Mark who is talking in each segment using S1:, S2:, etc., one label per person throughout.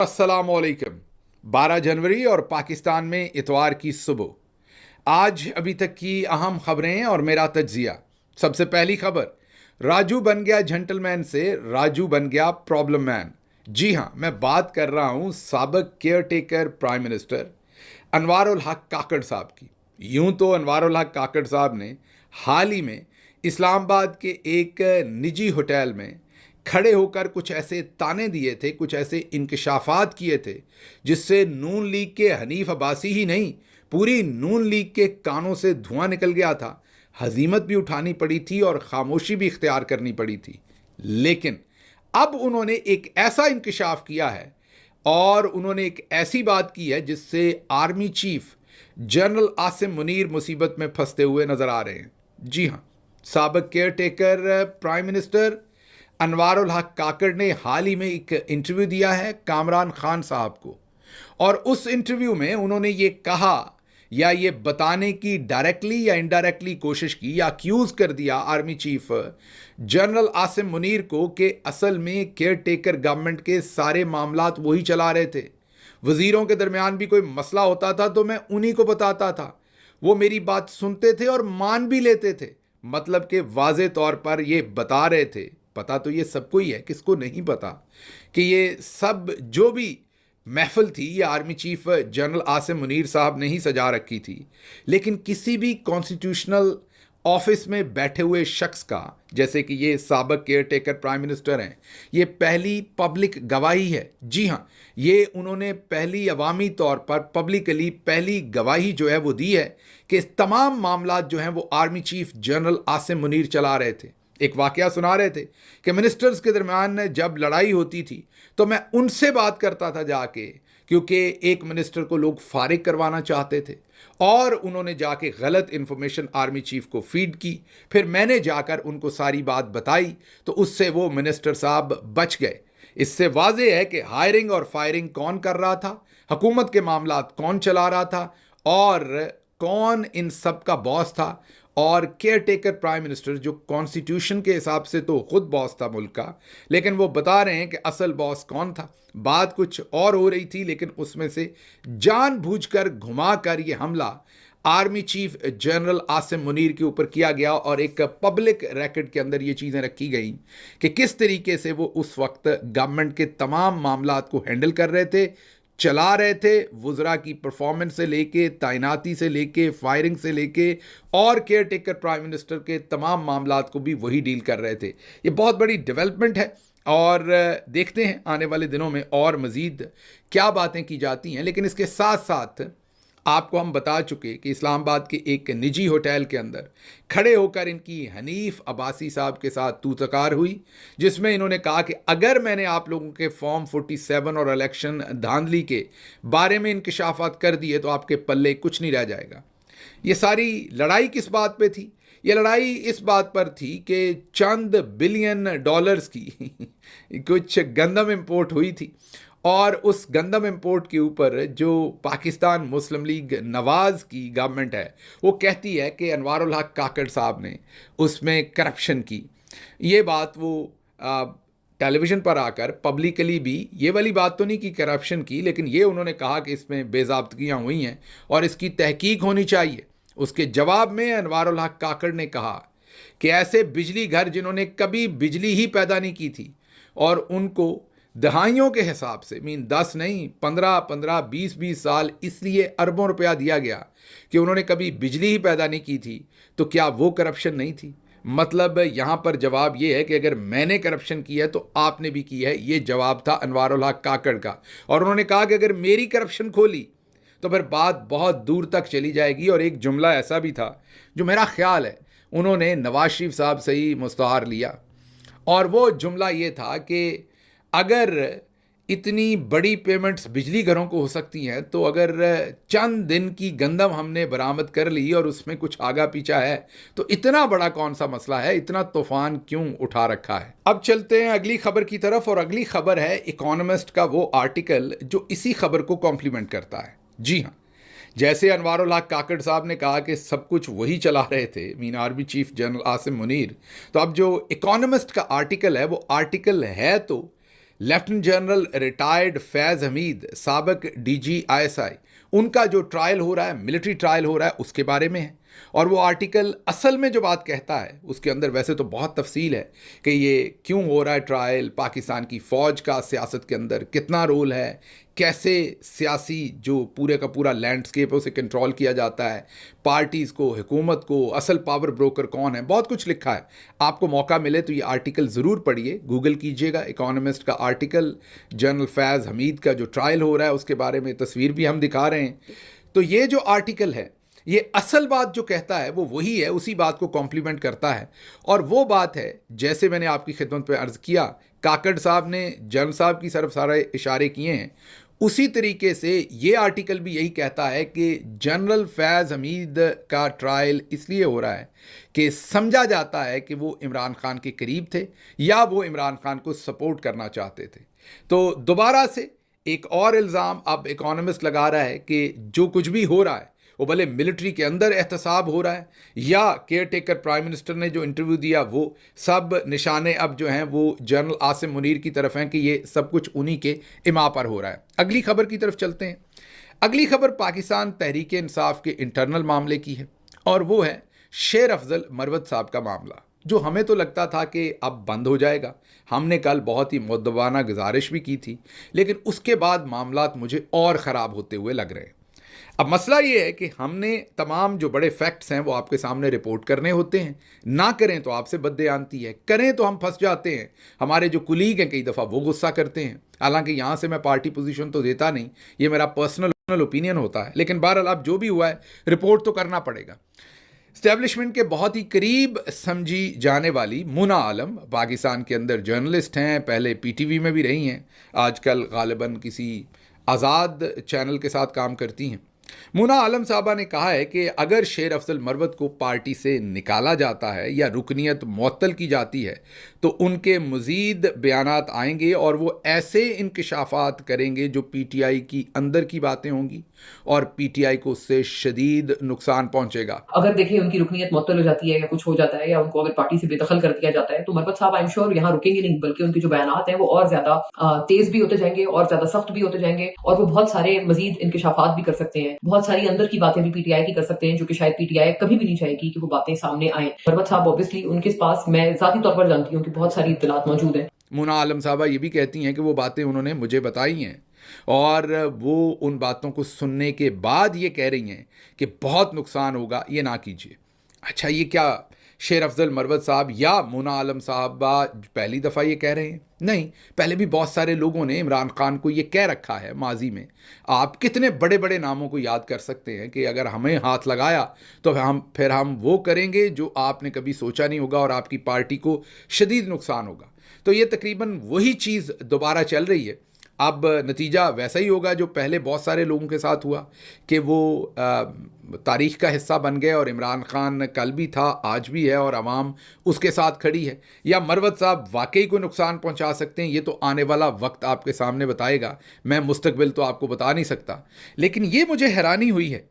S1: अस्सलामुअलैकुम। 12 जनवरी और पाकिस्तान में इतवार की सुबह। आज अभी तक की अहम खबरें और मेरा तज्जिया। सबसे पहली खबर, राजू बन गया जेंटलमैन से राजू बन गया प्रॉब्लम मैन। जी हां, मैं बात कर रहा हूं साबिक केयर टेकर प्राइम मिनिस्टर अनवार उल हक काकड़ साहब की। यूं तो अनवार उल हक काकड़ साहब ने हाल ही में इस्लामाबाद के एक निजी होटल में खड़े होकर कुछ ऐसे ताने दिए थे, कुछ ऐसे इंकशाफात किए थे जिससे नून लीग के हनीफ अब्बासी ही नहीं, पूरी नून लीग के कानों से धुआं निकल गया था। हजीमत भी उठानी पड़ी थी और खामोशी भी इख्तियार करनी पड़ी थी। लेकिन अब उन्होंने एक ऐसा इंकशाफ किया है और उन्होंने एक ऐसी बात की है जिससे army chief general Asim Munir मुसीबत में फंसते हुए नजर आ रहे हैं। जी हां, साबिक केयर टेकर प्राइम मिनिस्टर अनवार उल हक काकड़ ने हाल ही में एक इंटरव्यू दिया है कामरान खान साहब को, और उस इंटरव्यू में उन्होंने ये कहा या ये बताने की डायरेक्टली या इनडायरेक्टली कोशिश की या अक्यूज कर दिया army chief general Asim Munir को कि असल में केयर टेकर गवर्नमेंट के सारे मामलात वही चला रहे थे। वजीरों के दरमियान भी कोई मसला होता था तो मैं उन्हीं को बताता था, वो मेरी बात सुनते थे और मान भी लेते थे। मतलब कि वाजे तौर पर ये बता रहे थे, पता तो ये सबको ही है, किसको नहीं पता कि ये सब जो भी महफिल थी ये army chief general Asim Munir साहब ने ही सजा रखी थी। लेकिन किसी भी कॉन्स्टिट्यूशनल ऑफिस में बैठे हुए शख्स का, जैसे कि ये साबिक केयर टेकर प्राइम मिनिस्टर हैं, ये पहली पब्लिक गवाही है। जी हाँ, ये उन्होंने पहली अवामी तौर पर पब्लिकली पहली गवाही जो है वो दी है कि तमाम मामलात जो हैं वो army chief general Asim Munir चला रहे थे। एक वाकया सुना रहे थे कि मिनिस्टर्स के दरमियान जब लड़ाई होती थी तो मैं उनसे बात करता था जाके, क्योंकि एक मिनिस्टर को लोग फारिग करवाना चाहते थे और उन्होंने जाके गलत इंफॉर्मेशन आर्मी चीफ को फीड की। फिर मैंने जाकर उनको सारी बात बताई तो उससे वो मिनिस्टर साहब बच गए। इससे वाज़ेह है कि हायरिंग और फायरिंग कौन कर रहा था, हुकूमत के मामलात कौन चला रहा था और कौन इन सब का बॉस था। और केयर टेकर प्राइम मिनिस्टर जो कॉन्स्टिट्यूशन के हिसाब से तो खुद बॉस था मुल्क का, लेकिन वो बता रहे हैं कि असल बॉस कौन था। बात कुछ और हो रही थी, लेकिन उसमें से जानबूझकर घुमाकर ये हमला army chief general Asim Munir के ऊपर किया गया और एक पब्लिक रैकेट के अंदर ये चीज़ें रखी गई कि किस तरीके से वो उस वक्त गवर्नमेंट के तमाम मामलात को हैंडल कर रहे थे, चला रहे थे। वुज़रा की परफॉर्मेंस से लेके, तैनाती से लेके, फायरिंग से लेके और केयर टेकर प्राइम मिनिस्टर के तमाम मामलात को भी वही डील कर रहे थे। ये बहुत बड़ी डेवलपमेंट है और देखते हैं आने वाले दिनों में और मज़ीद क्या बातें की जाती हैं। लेकिन इसके साथ साथ आपको हम बता चुके कि इस्लामाबाद के एक निजी होटल के अंदर खड़े होकर इनकी हनीफ अब्बासी साहब के साथ तू तकार हुई, जिसमें इन्होंने कहा कि अगर मैंने आप लोगों के फॉर्म 47 और इलेक्शन धांधली के बारे में इंकशाफात कर दिए तो आपके पल्ले कुछ नहीं रह जाएगा। ये सारी लड़ाई किस बात पे थी? ये लड़ाई इस बात पर थी कि चंद बिलियन डॉलर्स की कुछ गंदम इंपोर्ट हुई थी और उस गंदम इंपोर्ट के ऊपर जो पाकिस्तान मुस्लिम लीग नवाज़ की गवर्नमेंट है वो कहती है कि अनवार उल हक काकड़ साहब ने उसमें करप्शन की। ये बात वो टेलीविज़न पर आकर पब्लिकली भी ये वाली बात तो नहीं कि करप्शन की, लेकिन ये उन्होंने कहा कि इसमें बेज़ाब्तगियाँ हुई हैं और इसकी तहकीक होनी चाहिए। उसके जवाब में अनवार उल हक काकड़ ने कहा कि ऐसे बिजली घर जिन्होंने कभी बिजली ही पैदा नहीं की थी और उनको दहाइयों के हिसाब से 10 नहीं 15-15 20-20 साल इसलिए अरबों रुपया दिया गया कि उन्होंने कभी बिजली ही पैदा नहीं की थी, तो क्या वो करप्शन नहीं थी? मतलब यहाँ पर जवाब ये है कि अगर मैंने करप्शन की है तो आपने भी की है। ये जवाब था अनवार उल हक काकड़ का। और उन्होंने कहा कि अगर मेरी करप्शन खोली तो फिर बात बहुत दूर तक चली जाएगी। और एक जुमला ऐसा भी था जो मेरा ख्याल है उन्होंने नवाज शरीफ साहब से ही मुस्तआर लिया, और वो जुमला ये था कि अगर इतनी बड़ी पेमेंट्स बिजली घरों को हो सकती हैं तो अगर चंद दिन की गंदम हमने बरामद कर ली और उसमें कुछ आगा पीछा है तो इतना बड़ा कौन सा मसला है, इतना तूफान क्यों उठा रखा है। अब चलते हैं अगली खबर की तरफ, और अगली खबर है इकोनॉमिस्ट का वो आर्टिकल जो इसी खबर को कॉम्प्लीमेंट करता है। जी हाँ, जैसे अनवार उल हक काकड़ साहब ने कहा कि सब कुछ वही चला रहे थे, mean army chief general Asim Munir, तो अब जो इकोनॉमिस्ट का आर्टिकल है वो आर्टिकल है तो लेफ्टिनेंट जनरल रिटायर्ड फैज़ हमीद, साबिक DG ISI, उनका जो ट्रायल हो रहा है, मिलिट्री ट्रायल हो रहा है, उसके बारे में है। और वो आर्टिकल असल में जो बात कहता है उसके अंदर वैसे तो बहुत तफसील है कि ये क्यों हो रहा है ट्रायल, पाकिस्तान की फ़ौज का सियासत के अंदर कितना रोल है, कैसे सियासी जो पूरे का पूरा लैंडस्केप है उसे कंट्रोल किया जाता है, पार्टीज़ को, हुकूमत को, असल पावर ब्रोकर कौन है, बहुत कुछ लिखा है। आपको मौका मिले तो ये आर्टिकल ज़रूर पढ़िए, गूगल कीजिएगा, इकोनॉमिस्ट का आर्टिकल, जनरल फैज़ हमीद का जो ट्रायल हो रहा है उसके बारे में तस्वीर भी हम दिखा रहे हैं। तो ये जो आर्टिकल है, ये असल बात जो कहता है वो वही है, उसी बात को कॉम्प्लीमेंट करता है। और वो बात है, जैसे मैंने आपकी खिदमत पे अर्ज़ किया, काकड़ साहब ने जनरल साहब की तरफ सारे इशारे किए हैं, उसी तरीके से ये आर्टिकल भी यही कहता है कि जनरल फैज़ हमीद का ट्रायल इसलिए हो रहा है कि समझा जाता है कि वो इमरान खान के करीब थे या वो इमरान खान को सपोर्ट करना चाहते थे। तो दोबारा से एक और इल्ज़ाम अब इकोनॉमिस्ट लगा रहा है कि जो कुछ भी हो रहा है वो भले मिलिट्री के अंदर एहतसाब हो रहा है या केयर टेकर प्राइम मिनिस्टर ने जो इंटरव्यू दिया, वो सब निशाने अब जो हैं वो जनरल आसिम मुनीर की तरफ हैं कि ये सब कुछ उन्हीं के इमा पर हो रहा है। अगली खबर की तरफ चलते हैं। अगली खबर पाकिस्तान तहरीक इंसाफ के इंटरनल मामले की है और वो है शेर अफजल मरवत साहब का मामला, जो हमें तो लगता था कि अब बंद हो जाएगा। हमने कल बहुत ही मुद्दबाना गुजारिश भी की थी, लेकिन उसके बाद मामलात मुझे और ख़राब होते हुए लग रहे हैं। अब मसला ये है कि हमने तमाम जो बड़े फैक्ट्स हैं वो आपके सामने रिपोर्ट करने होते हैं, ना करें तो आपसे बददयानती है, करें तो हम फंस जाते हैं। हमारे जो कुलीग हैं कई दफ़ा वो गुस्सा करते हैं, हालांकि यहाँ से मैं पार्टी पोजीशन तो देता नहीं, ये मेरा पर्सनल ओपिनियन होता है, लेकिन बहरहाल अब जो भी हुआ है रिपोर्ट तो करना पड़ेगा। इस्टेब्लिशमेंट के बहुत ही करीब समझी जाने वाली मुना आलम पाकिस्तान के अंदर जर्नलिस्ट हैं, पहले PTV में भी रही हैं, आजकल गालिबन किसी आज़ाद चैनल के साथ काम करती हैं। मुना आलम साहबा ने कहा है कि अगर शेर अफजल मरवत को पार्टी से निकाला जाता है या रुकनीत मुअत्तल की जाती है तो उनके मज़ीद बयानात आएंगे और वो ऐसे इंकशाफात करेंगे जो PTI की अंदर की बातें होंगी और PTI को उससे शदीद नुकसान पहुंचेगा।
S2: अगर देखिए उनकी रुकनीत मुअत्तल हो जाती है या कुछ हो जाता है या उनको अगर पार्टी से बेदखल कर दिया जाता है तो मरवत साहब आई एम श्योर यहाँ रुकेंगे नहीं, बल्कि उनके जो बयानात हैं वो और ज्यादा तेज भी होते जाएंगे और ज्यादा सख्त भी होते जाएंगे और वो बहुत सारे मजीद इंकशाफात भी कर सकते हैं, बहुत सारी अंदर की बातें भी PTI की कर सकते हैं जो कि शायद PTI कभी भी नहीं चाहेगी कि वो बातें सामने आए। मरवत साहब ऑब्वियसली उनके पास मैं जाती तौर पर जानती हूँ कि बहुत सारी इत्तलात मौजूद है।
S1: मुना आलम साहबा ये भी कहती हैं कि वो बातें उन्होंने मुझे बताई हैं और वो उन बातों को सुनने के बाद ये कह रही हैं कि बहुत नुकसान होगा, ये ना कीजिए। अच्छा, ये क्या शेर अफजल मरवत साहब या मुना आलम साहबा पहली दफ़ा ये कह रहे हैं? नहीं, पहले भी बहुत सारे लोगों ने इमरान खान को ये कह रखा है माजी में। आप कितने बड़े बड़े नामों को याद कर सकते हैं कि अगर हमें हाथ लगाया तो हम वो करेंगे जो आपने कभी सोचा नहीं होगा और आपकी पार्टी को शदीद नुकसान होगा। तो ये तकरीबन वही चीज़ दोबारा चल रही है। अब नतीजा वैसा ही होगा जो पहले बहुत सारे लोगों के साथ हुआ कि वो तारीख़ का हिस्सा बन गए और इमरान खान कल भी था, आज भी है और अवाम उसके साथ खड़ी है। या मरवत साहब वाकई को नुकसान पहुंचा सकते हैं, ये तो आने वाला वक्त आपके सामने बताएगा। मैं मुस्तकबिल तो आपको बता नहीं सकता, लेकिन ये मुझे हैरानी हुई है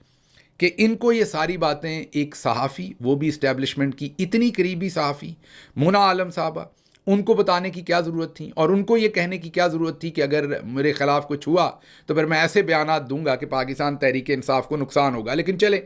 S1: कि इनको ये सारी बातें एक सहाफ़ी, वो भी इस्टेब्लिशमेंट की इतनी करीबी सहाफ़ी मुना आलम साहबा, उनको बताने की क्या ज़रूरत थी और उनको ये कहने की क्या ज़रूरत थी कि अगर मेरे ख़िलाफ़ कुछ हुआ तो फिर मैं ऐसे बयानात दूंगा कि पाकिस्तान तहरीक इंसाफ को नुकसान होगा। लेकिन चले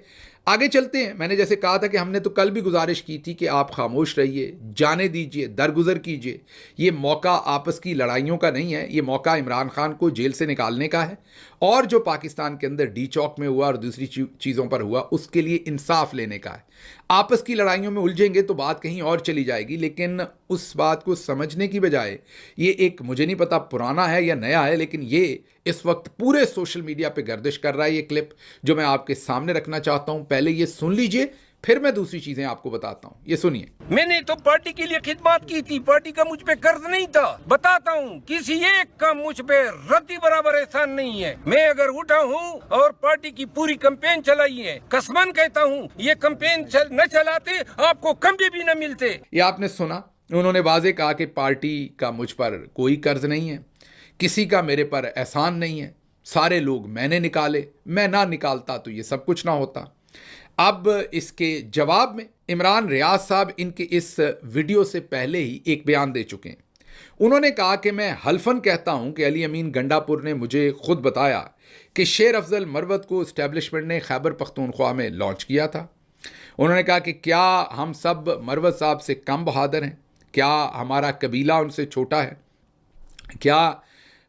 S1: आगे चलते हैं। मैंने जैसे कहा था कि हमने तो कल भी गुजारिश की थी कि आप खामोश रहिए, जाने दीजिए, दरगुजर कीजिए। ये मौका आपस की लड़ाइयों का नहीं है, ये मौका इमरान खान को जेल से निकालने का है और जो पाकिस्तान के अंदर डी चौक में हुआ और दूसरी चीज़ों पर हुआ उसके लिए इंसाफ लेने का है। आपस की लड़ाइयों में उलझेंगे तो बात कहीं और चली जाएगी, लेकिन उस बात को समझने की बजाय ये एक, मुझे नहीं पता पुराना है या नया है, लेकिन ये इस वक्त पूरे सोशल मीडिया पे गर्दिश कर रहा है। ये क्लिप जो मैं आपके सामने रखना चाहता हूं, पहले ये सुन लीजिए, फिर मैं दूसरी चीजें आपको बताता हूं। ये सुनिए।
S3: मैंने तो पार्टी के लिए खिदमत की थी, पार्टी का मुझ पे कर्ज नहीं था। बताता हूँ, किसी एक का मुझ पे रत्ती बराबर एहसान नहीं है। मैं अगर उठा हूँ और पार्टी की पूरी कैंपेन चलाई है, कसमन कहता हूँ ये कैंपेन न चलाते आपको कम्बे भी न मिलते।
S1: ये आपने सुना, उन्होंने वाजे कहा कि पार्टी का मुझ पर कोई कर्ज नहीं है, किसी का मेरे पर एहसान नहीं है, सारे लोग मैंने निकाले, मैं ना निकालता तो ये सब कुछ ना होता। अब इसके जवाब में इमरान रियाज साहब इनके इस वीडियो से पहले ही एक बयान दे चुके हैं उन्होंने कहा कि मैं हल्फन कहता हूं कि अली अमीन गंडापुर ने मुझे खुद बताया कि शेर अफजल मरवत को इस्टेब्लिशमेंट ने खैबर पख्तूनख्वा में लॉन्च किया था। उन्होंने कहा कि क्या हम सब मरवत साहब से कम बहादुर हैं? क्या हमारा कबीला उनसे छोटा है? क्या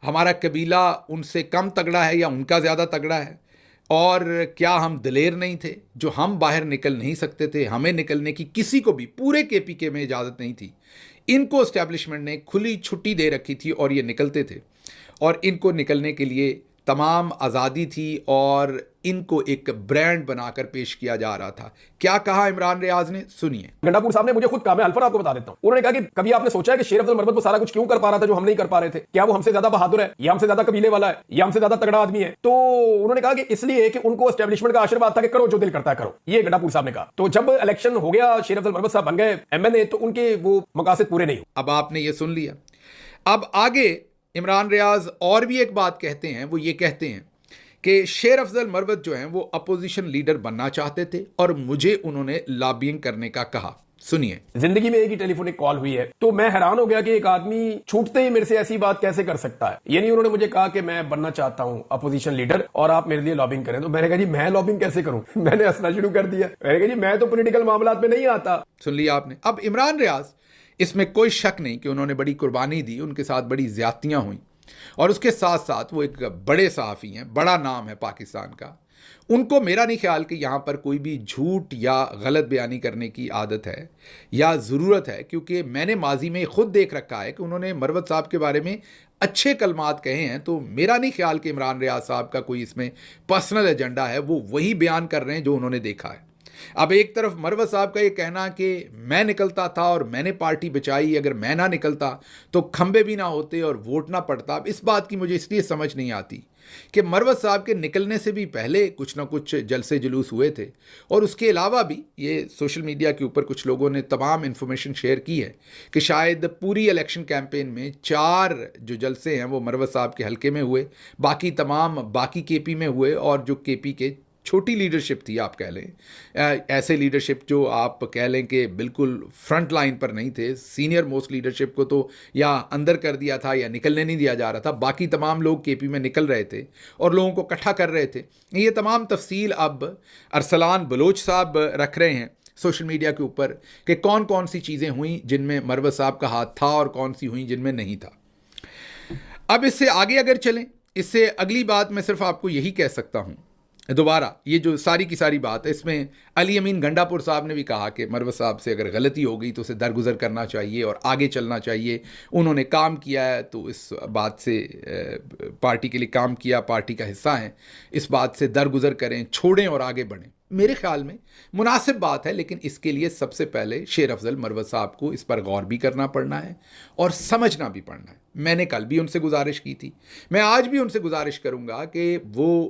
S1: हमारा कबीला उनसे कम तगड़ा है या उनका ज़्यादा तगड़ा है? और क्या हम दिलेर नहीं थे जो हम बाहर निकल नहीं सकते थे? हमें निकलने की किसी को भी पूरे केपीके में इजाज़त नहीं थी। इनको इस्टेब्लिशमेंट ने खुली छुट्टी दे रखी थी और ये निकलते थे, और इनको निकलने के लिए तमाम आज़ादी थी और इनको एक ब्रांड बनाकर पेश किया जा रहा था। क्या कहा इमरान रियाज ने, सुनिए।
S4: गंडापुर साहब ने मुझे खुद कहा, मैं अल्फर आपको बता देता हूं। उन्होंने कहा कि कभी आपने सोचा है कि शेर अफजल मरवत वो सारा कुछ क्यों कर पा रहा था जो हम नहीं कर पा रहे थे? क्या वो हमसे ज्यादा बहादुर है, या हमसे ज्यादा कबीले वाला है, या हमसे ज्यादा तगड़ा आदमी है? तो उन्होंने कहा कि इसलिए कि उनको एस्टेब्लिशमेंट का आशीर्वाद था कि करो जो दिल करता है करो। ये गंडापुर साहब ने कहा। तो जब इलेक्शन हो गया, शेर अफजल मरवत साहब बन गए एमएनए, तो उनके वो मकासद पूरे नहीं हुए।
S1: अब आपने ये सुन लिया। अब आगे इमरान रियाज और भी एक बात कहते हैं। वो ये कहते हैं कि शेर अफजल मरवत जो हैं वो अपोजिशन लीडर बनना चाहते थे और मुझे उन्होंने लॉबिंग करने का कहा। सुनिए।
S4: जिंदगी में एक ही टेलीफोनिक कॉल हुई है, तो मैं हैरान हो गया कि एक आदमी छूटते ही मेरे से ऐसी बात कैसे कर सकता है। यानी उन्होंने मुझे कहा कि मैं बनना चाहता हूं अपोजिशन लीडर और आप मेरे लिए लॉबिंग करें। तो मैंने कहा जी मैं लॉबिंग कैसे करूं? मैंने हंसना शुरू कर दिया। मैंने कहा जी मैं तो पॉलिटिकल मामलात में नहीं आता।
S1: सुन लिया आपने। अब इमरान रियाज, इसमें कोई शक नहीं कि उन्होंने बड़ी कुर्बानी दी, उनके साथ बड़ी ज्यादतियां हुई, और उसके साथ साथ वो एक बड़े सहाफ़ी हैं, बड़ा नाम है पाकिस्तान का। उनको मेरा नहीं ख्याल कि यहाँ पर कोई भी झूठ या गलत बयानी करने की आदत है या ज़रूरत है, क्योंकि मैंने माजी में खुद देख रखा है कि उन्होंने मरवत साहब के बारे में अच्छे कलमात कहे हैं। तो मेरा नहीं ख्याल कि इमरान रियाज साहब का कोई इसमें पर्सनल एजेंडा है, वो वही बयान कर रहे हैं जो उन्होंने देखा है। अब एक तरफ मरवत साहब का ये कहना कि मैं निकलता था और मैंने पार्टी बचाई, अगर मैं ना निकलता तो खंबे भी ना होते और वोट ना पड़ता। अब इस बात की मुझे इसलिए समझ नहीं आती कि मरवत साहब के निकलने से भी पहले कुछ ना कुछ जलसे जुलूस हुए थे, और उसके अलावा भी ये सोशल मीडिया के ऊपर कुछ लोगों ने तमाम इन्फॉर्मेशन शेयर की है कि शायद पूरी इलेक्शन कैंपेन में 4 जो जलसे हैं वो मरवत साहब के हल्के में हुए, बाकी तमाम बाकी केपी में हुए, और जो केपी के छोटी लीडरशिप थी, आप कह लें ऐसे लीडरशिप जो आप कह लें कि बिल्कुल फ्रंट लाइन पर नहीं थे, सीनियर मोस्ट लीडरशिप को तो या अंदर कर दिया था या निकलने नहीं दिया जा रहा था। बाकी तमाम लोग केपी में निकल रहे थे और लोगों को इकट्ठा कर रहे थे। ये तमाम तफसील अब अरसलान बलोच साहब रख रहे हैं सोशल मीडिया के ऊपर कि कौन कौन सी चीज़ें हुई जिनमें मरवत साहब का हाथ था और कौन सी हुई जिनमें नहीं था। अब इससे आगे अगर चलें, इससे अगली बात मैं सिर्फ आपको यही कह सकता हूँ, दोबारा ये जो सारी की सारी बात है, इसमें अली अमीन गंडापुर साहब ने भी कहा कि मरवत साहब से अगर गलती हो गई तो उसे दरगुजर करना चाहिए और आगे चलना चाहिए। उन्होंने काम किया है तो इस बात से पार्टी के लिए काम किया, पार्टी का हिस्सा हैं, इस बात से दरगुजर करें, छोड़ें और आगे बढ़ें। मेरे ख्याल में मुनासिब बात है, लेकिन इसके लिए सबसे पहले शेर अफजल मरवत साहब को इस पर गौर भी करना पड़ना है और समझना भी पड़ना है। मैंने कल भी उनसे गुजारिश की थी, मैं आज भी उनसे गुजारिश करूंगा कि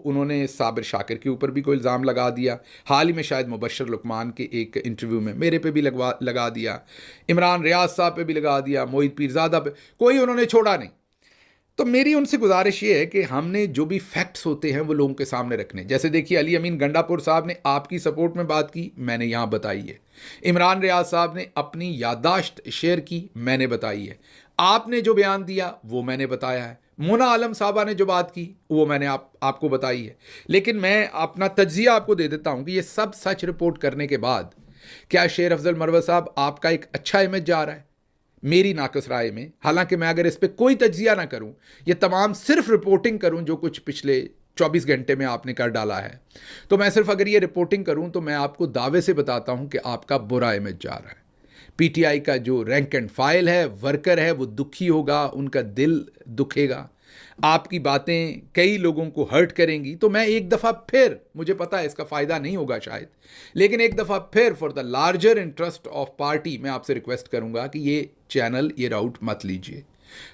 S1: उन्होंने साबिर शाकिर के ऊपर भी कोई इल्ज़ाम लगा दिया, हाल ही में शायद मुबशर लुकमान के एक इंटरव्यू में मेरे पे भी लगा दिया, इमरान रियाज साहब पे भी लगा दिया, मोहित पीरजादा पे, कोई उन्होंने छोड़ा नहीं। तो मेरी उनसे गुजारिश ये है कि हमने जो भी फैक्ट्स होते हैं वो लोगों के सामने रखने। जैसे देखिए, अली अमीन गंडापुर साहब ने आपकी सपोर्ट में बात की, मैंने यहाँ बताई है। इमरान रियाज साहब ने अपनी याददाश्त शेयर की, मैंने बताई है। आपने जो बयान दिया वो मैंने बताया है। मोना आलम साहबा ने जो बात की वो मैंने आपको बताई है। लेकिन मैं अपना तज्जिया आपको दे देता हूँ कि ये सब सच रिपोर्ट करने के बाद क्या शेर अफजल मरवत साहब आपका एक अच्छा इमेज जा रहा है? मेरी नाकस राय में, हालांकि मैं अगर इस पर कोई तज्जिया ना करूं, ये तमाम सिर्फ रिपोर्टिंग करूं जो कुछ पिछले 24 घंटे में आपने कर डाला है, तो मैं सिर्फ अगर ये रिपोर्टिंग करूं तो मैं आपको दावे से बताता हूं कि आपका बुरा इमेज जा रहा है। पीटीआई का जो रैंक एंड फाइल है, वर्कर है, वो दुखी होगा, उनका दिल दुखेगा, आपकी बातें कई लोगों को हर्ट करेंगी। तो मैं एक दफ़ा फिर, मुझे पता है इसका फ़ायदा नहीं होगा शायद, लेकिन एक दफ़ा फिर for the larger interest of party मैं आपसे रिक्वेस्ट करूंगा कि ये चैनल, ये राउट मत लीजिए,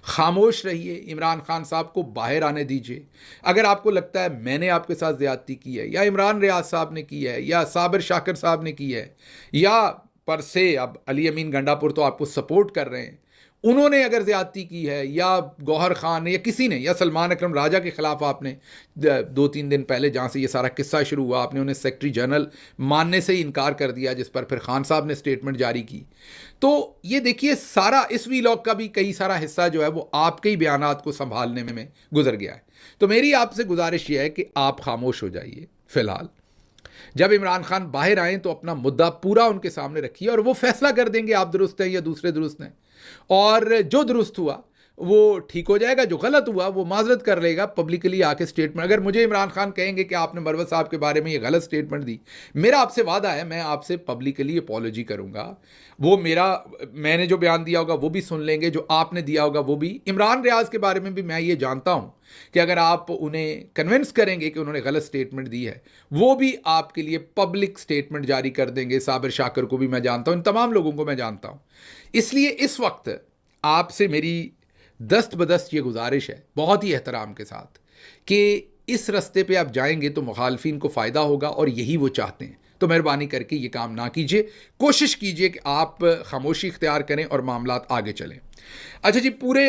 S1: खामोश रहिए, इमरान खान साहब को बाहर आने दीजिए। अगर आपको लगता है मैंने आपके साथ ज़्यादती की है, या इमरान रियाज साहब ने की है, या साबिर शाकिर साहब ने की है, या पर से अब अली अमीन गंडापुर तो आपको सपोर्ट कर रहे हैं, उन्होंने अगर ज्यादती की है, या गौहर खान ने, या किसी ने, या सलमान अकरम राजा के खिलाफ आपने 2-3 दिन पहले जहाँ से ये सारा किस्सा शुरू हुआ, आपने उन्हें सेक्रेटरी जनरल मानने से ही इनकार कर दिया, जिस पर फिर खान साहब ने स्टेटमेंट जारी की। तो ये देखिए, सारा इस वीलॉग का भी कई सारा हिस्सा जो है वो आपके ही बयानात को संभालने में गुजर गया है। तो मेरी आपसे गुजारिश ये है कि आप खामोश हो जाइए फिलहाल। जब इमरान खान बाहर आए तो अपना मुद्दा पूरा उनके सामने रखिए और वो फैसला कर देंगे आप दुरुस्त हैं या दूसरे दुरुस्त हैं। और जो दुरुस्त हुआ वो ठीक हो जाएगा, जो गलत हुआ वो माजरत कर लेगा पब्लिकली आके स्टेटमेंट। अगर मुझे इमरान खान कहेंगे कि आपने मरवत साहब के बारे में ये गलत स्टेटमेंट दी, मेरा आपसे वादा है मैं आपसे पब्लिकली अपॉलॉजी करूंगा। वो मैंने जो बयान दिया होगा वो भी सुन लेंगे, जो आपने दिया होगा वो भी। इमरान रियाज के बारे में भी मैं ये जानता हूं कि अगर आप उन्हें कन्विंस करेंगे कि उन्होंने गलत स्टेटमेंट दी है, वो भी आपके लिए पब्लिक स्टेटमेंट जारी कर देंगे। साबिर शाकर को भी मैं जानता हूं, इन तमाम लोगों को मैं जानता हूं। इसलिए इस वक्त आपसे मेरी दस्त बदस्त ये गुजारिश है, बहुत ही एहतराम के साथ, कि इस रस्ते पे आप जाएंगे तो मुखालफिन को फ़ायदा होगा और यही वो चाहते हैं। तो मेहरबानी करके ये काम ना कीजिए, कोशिश कीजिए कि आप खामोशी इख्तियार करें और मामलात आगे चलें। अच्छा जी, पूरे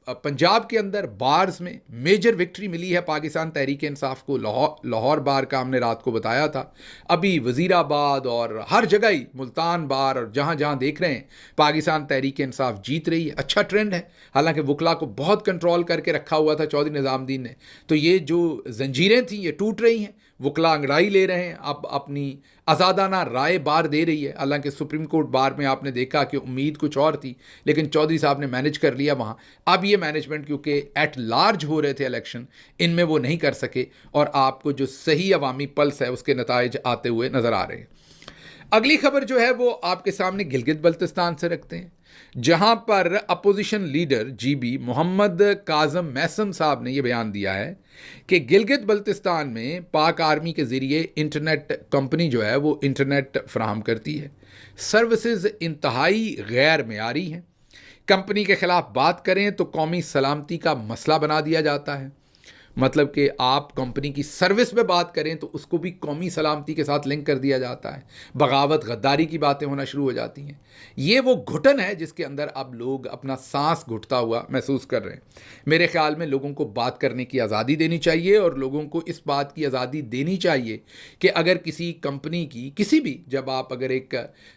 S1: पंजाब के अंदर बार्स में मेजर विक्ट्री मिली है पाकिस्तान तहरीक इंसाफ को। लाहौर बार का हमने रात को बताया था, अभी वज़ीराबाद और हर जगह ही मुल्तान बार और जहाँ जहाँ देख रहे हैं पाकिस्तान तहरीक इंसाफ जीत रही है। अच्छा ट्रेंड है, हालांकि वकला को बहुत कंट्रोल करके रखा हुआ था चौधरी निज़ामुद्दीन ने, तो ये जो जंजीरें थी ये टूट रही हैं, वकला अंगड़ाई ले रहे हैं, अब अपनी आज़ादाना राय बार दे रही है। हालांकि सुप्रीम कोर्ट बार में आपने देखा कि उम्मीद कुछ और थी, लेकिन चौधरी साहब ने मैनेज कर लिया वहाँ। अब ये मैनेजमेंट क्योंकि एट लार्ज हो रहे थे इलेक्शन, इनमें वो नहीं कर सके और आपको जो सही अवामी पल्स है उसके नताइज आते हुए नज़र आ रहे हैं। अगली खबर जो है वो आपके सामने गिलगित बल्तिस्तान से रखते हैं, जहां पर अपोजिशन लीडर जीबी मोहम्मद काजम मैसम साहब ने यह बयान दिया है कि गिलगित बल्तिस्तान में पाक आर्मी के ज़रिए इंटरनेट कंपनी जो है वो इंटरनेट फराहम करती है। सर्विसेज इंतहाई गैर मेयारी हैं। कंपनी के ख़िलाफ़ बात करें तो कौमी सलामती का मसला बना दिया जाता है। मतलब कि आप कंपनी की सर्विस में बात करें तो उसको भी कौमी सलामती के साथ लिंक कर दिया जाता है। बगावत, गद्दारी की बातें होना शुरू हो जाती हैं। ये वो घुटन है जिसके अंदर अब लोग अपना सांस घुटता हुआ महसूस कर रहे हैं। मेरे ख्याल में लोगों को बात करने की आज़ादी देनी चाहिए और लोगों को इस बात की आज़ादी देनी चाहिए कि अगर किसी कंपनी की किसी भी, जब आप अगर एक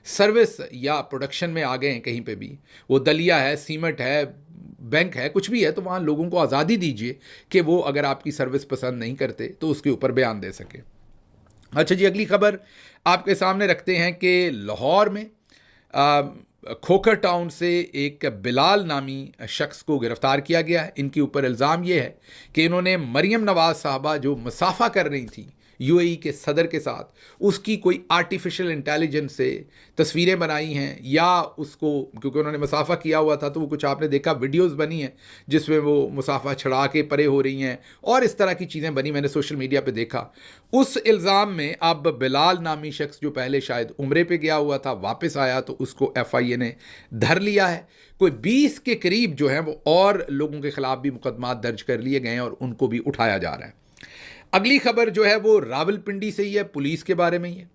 S1: सर्विस या प्रोडक्शन में आ गए हैं कहीं पर भी, वो दलिया है, सीमेंट है, बैंक है, कुछ भी है, तो वहाँ लोगों को आज़ादी दीजिए कि वो अगर आपकी सर्विस पसंद नहीं करते तो उसके ऊपर बयान दे सके। अच्छा जी, अगली खबर आपके सामने रखते हैं कि लाहौर में खोखर टाउन से एक बिलाल नामी शख्स को गिरफ्तार किया गया है। इनके ऊपर इल्ज़ाम ये है कि इन्होंने मरियम नवाज़ साहबा जो मुसाफा कर रही थी यूएई के सदर के साथ, उसकी कोई आर्टिफिशियल इंटेलिजेंस से तस्वीरें बनाई हैं, या उसको, क्योंकि उन्होंने मुसाफा किया हुआ था तो वो कुछ आपने देखा वीडियोस बनी हैं जिसमें वो मुसाफा छड़ा के परे हो रही हैं और इस तरह की चीज़ें बनी, मैंने सोशल मीडिया पे देखा। उस इल्ज़ाम में अब बिलाल नामी शख्स जो पहले शायद उम्रे पे गया हुआ था, वापस आया तो उसको FIA ने धर लिया है। कोई 20 के करीब जो हैं वो और लोगों के ख़िलाफ़ भी मुकदमा दर्ज कर लिए गए हैं और उनको भी उठाया जा रहा है। अगली खबर जो है वो रावलपिंडी से ही है, पुलिस के बारे में ही है।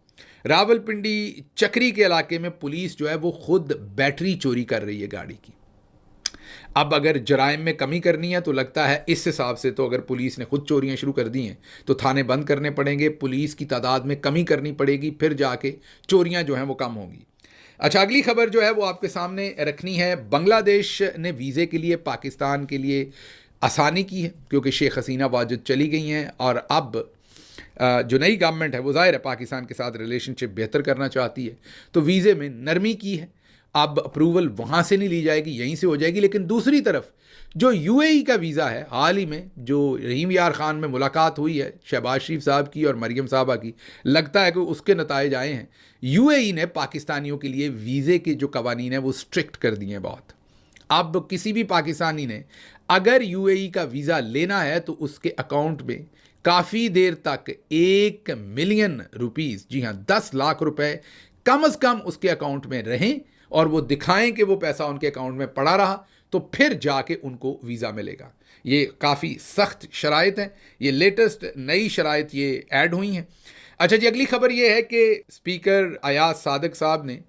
S1: रावलपिंडी चक्री के इलाके में पुलिस जो है वो खुद बैटरी चोरी कर रही है गाड़ी की। अब अगर जराइम में कमी करनी है तो लगता है इस हिसाब से तो अगर पुलिस ने खुद चोरियां शुरू कर दी हैं तो थाने बंद करने पड़ेंगे, पुलिस की तादाद में कमी करनी पड़ेगी, फिर जाके चोरियां जो हैं वो कम होंगी। अच्छा, अगली खबर जो है वो आपके सामने रखनी है। बांग्लादेश ने वीज़े के लिए पाकिस्तान के लिए आसानी की है क्योंकि शेख हसीना वाजिद चली गई हैं और अब जो नई गवर्नमेंट है वो ज़ाहिर है पाकिस्तान के साथ रिलेशनशिप बेहतर करना चाहती है, तो वीज़े में नरमी की है। अब अप्रूवल वहाँ से नहीं ली जाएगी, यहीं से हो जाएगी। लेकिन दूसरी तरफ जो यूएई का वीज़ा है, हाल ही में जो रहीम यार ख़ान में मुलाकात हुई है शहबाज शरीफ साहब की और मरियम साहबा की, लगता है कि उसके नताइज आए हैं। यूएई ने पाकिस्तानियों के लिए वीज़े के जो कवानीन है वो स्ट्रिक्ट कर दिए हैं बहुत। अब किसी भी पाकिस्तानी ने अगर यूएई का वीज़ा लेना है तो उसके अकाउंट में काफ़ी देर तक 1 मिलियन रुपीस, जी हाँ 10 लाख रुपए कम अज़ कम उसके अकाउंट में रहें और वो दिखाएं कि वो पैसा उनके अकाउंट में पड़ा रहा, तो फिर जाके उनको वीज़ा मिलेगा। ये काफ़ी सख्त शराइत हैं, ये लेटेस्ट नई शराइत ये ऐड हुई हैं। अच्छा जी, अगली खबर ये है कि स्पीकर अयाज सादिक साहब ने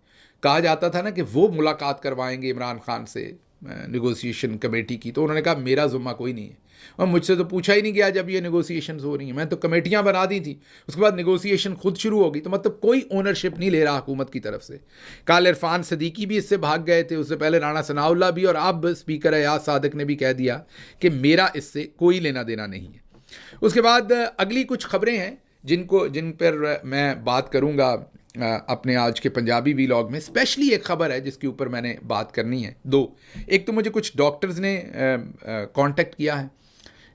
S1: कहा जाता था ना कि वो मुलाकात करवाएंगे इमरान खान से नेगोशिएशन कमेटी की, तो उन्होंने कहा मेरा ज़ुम्मा कोई नहीं है और मुझसे तो पूछा ही नहीं गया जब ये नेगोशिएशंस हो रही हैं, मैं तो कमेटियां बना दी थी, उसके बाद नेगोशिएशन खुद शुरू होगी। तो मतलब कोई ओनरशिप नहीं ले रहा हुकूमत की तरफ से। कल इरफान सदीकी भी इससे भाग गए थे, उससे पहले राणा सनाउल्लाह भी, और अब स्पीकर अयाज सादिक ने भी कह दिया कि मेरा इससे कोई लेना देना नहीं है। उसके बाद अगली कुछ खबरें हैं जिन पर मैं बात करूंगा अपने आज के पंजाबी वीलॉग में। स्पेशली एक खबर है जिसके ऊपर मैंने बात करनी है, दो। एक तो मुझे कुछ डॉक्टर्स ने कांटेक्ट किया है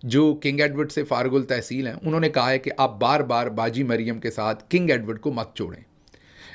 S1: जो किंग एडवर्ड से फारगुल तहसील हैं। उन्होंने कहा है कि आप बार बार बाजी मरियम के साथ किंग एडवर्ड को मत जोड़ें।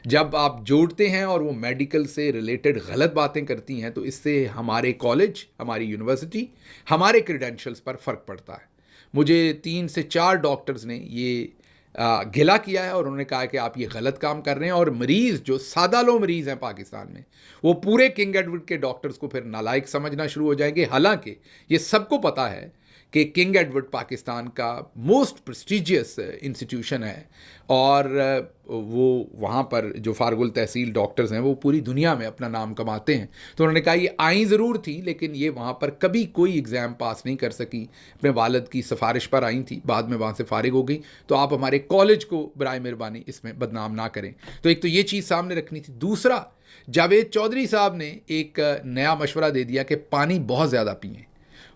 S1: जब आप जोड़ते हैं और वो मेडिकल से रिलेटेड गलत बातें करती हैं तो इससे हमारे कॉलेज, हमारी यूनिवर्सिटी, हमारे क्रेडेंशियल्स पर फ़र्क पड़ता है। मुझे 3 से 4 डॉक्टर्स ने ये गिला किया है और उन्होंने कहा कि आप ये गलत काम कर रहे हैं, और मरीज़ जो सादा लो मरीज़ हैं पाकिस्तान में, वो पूरे किंग एडवर्ड के डॉक्टर्स को फिर नालायक समझना शुरू हो जाएंगे। हालांकि ये सबको पता है कि किंग एडवर्ड पाकिस्तान का मोस्ट प्रेस्टिजियस इंस्टीट्यूशन है, और वो वहाँ पर जो फारगुल तहसील डॉक्टर्स हैं वो पूरी दुनिया में अपना नाम कमाते हैं। तो उन्होंने कहा ये आई ज़रूर थी, लेकिन ये वहाँ पर कभी कोई एग्ज़ाम पास नहीं कर सकी, अपने वालिद की सिफारिश पर आई थी, बाद में वहाँ से फारिग हो गई। तो आप हमारे कॉलेज को बराए मेहरबानी इसमें बदनाम ना करें। तो एक तो ये चीज़ सामने रखनी थी। दूसरा, जावेद चौधरी साहब ने एक नया मशवरा दे दिया कि पानी बहुत ज़्यादा पिएँ,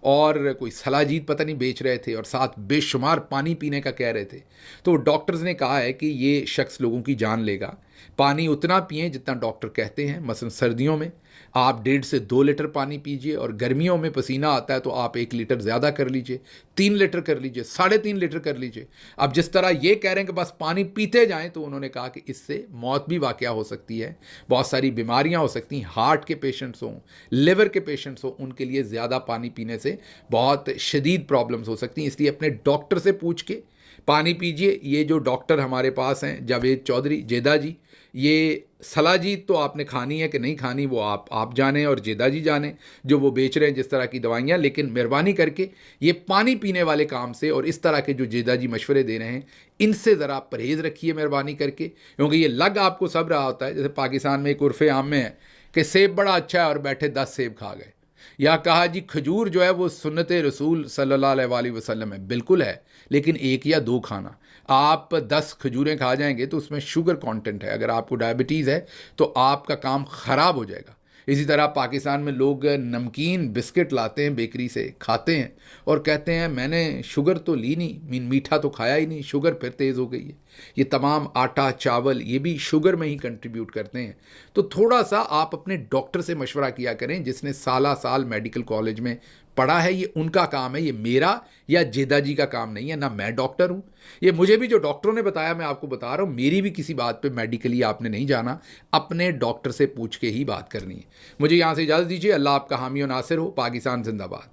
S1: और कोई सलाजीत पता नहीं बेच रहे थे और साथ बेशुमार पानी पीने का कह रहे थे। तो डॉक्टर्स ने कहा है कि ये शख्स लोगों की जान लेगा। पानी उतना पिएं जितना डॉक्टर कहते हैं। मसलन सर्दियों में आप 1.5 से 2 लीटर पानी पीजिए, और गर्मियों में पसीना आता है तो आप 1 लीटर ज़्यादा कर लीजिए, 3 लीटर कर लीजिए, 3.5 लीटर कर लीजिए। अब जिस तरह ये कह रहे हैं कि बस पानी पीते जाएं, तो उन्होंने कहा कि इससे मौत भी वाक़या हो सकती है, बहुत सारी बीमारियां हो सकती हैं। हार्ट के पेशेंट्स हों, लिवर के पेशेंट्स हों, उनके लिए ज़्यादा पानी पीने से बहुत शदीद प्रॉब्लम्स हो सकती हैं। इसलिए अपने डॉक्टर से पूछ के पानी पीजिए। ये जो डॉक्टर हमारे पास हैं, जावेद चौधरी, जेदा जी, ये सलाजीत तो आपने खानी है कि नहीं खानी वो आप जाने और जेदा जी जाने, जो वो बेच रहे हैं जिस तरह की दवाइयाँ। लेकिन मेहरबानी करके ये पानी पीने वाले काम से और इस तरह के जो जेदा जी मशवरे दे रहे हैं, इनसे ज़रा परहेज़ रखिए मेहरबानी करके, क्योंकि ये लग आपको सब रहा होता है। जैसे पाकिस्तान में एक उर्फ़े आम में है कि सेब बड़ा अच्छा है और बैठे 10 सेब खा गए, या कहा जी खजूर जो है वो सुन्नत रसूल सल्लल्लाहु अलैहि वसल्लम है। बिल्कुल है, लेकिन 1 या 2 खाना। आप 10 खजूरें खा जाएंगे तो उसमें शुगर कंटेंट है, अगर आपको डायबिटीज़ है तो आपका काम ख़राब हो जाएगा। इसी तरह पाकिस्तान में लोग नमकीन बिस्किट लाते हैं बेकरी से, खाते हैं और कहते हैं मैंने शुगर तो ली नहीं, मीठा तो खाया ही नहीं, शुगर फिर तेज़ हो गई है। ये तमाम आटा, चावल, ये भी शुगर में ही कंट्रीब्यूट करते हैं। तो थोड़ा सा आप अपने डॉक्टर से मशवरा किया करें जिसने साल मेडिकल कॉलेज में पढ़ा है। ये उनका काम है, ये मेरा या जेदा जी का काम नहीं है। ना मैं डॉक्टर हूँ, ये मुझे भी जो डॉक्टरों ने बताया मैं आपको बता रहा हूँ। मेरी भी किसी बात पे मेडिकली आपने नहीं जाना, अपने डॉक्टर से पूछ के ही बात करनी है। मुझे यहाँ से इजाज़त दीजिए। अल्लाह आपका हामी और नासिर हो। पाकिस्तान जिंदाबाद।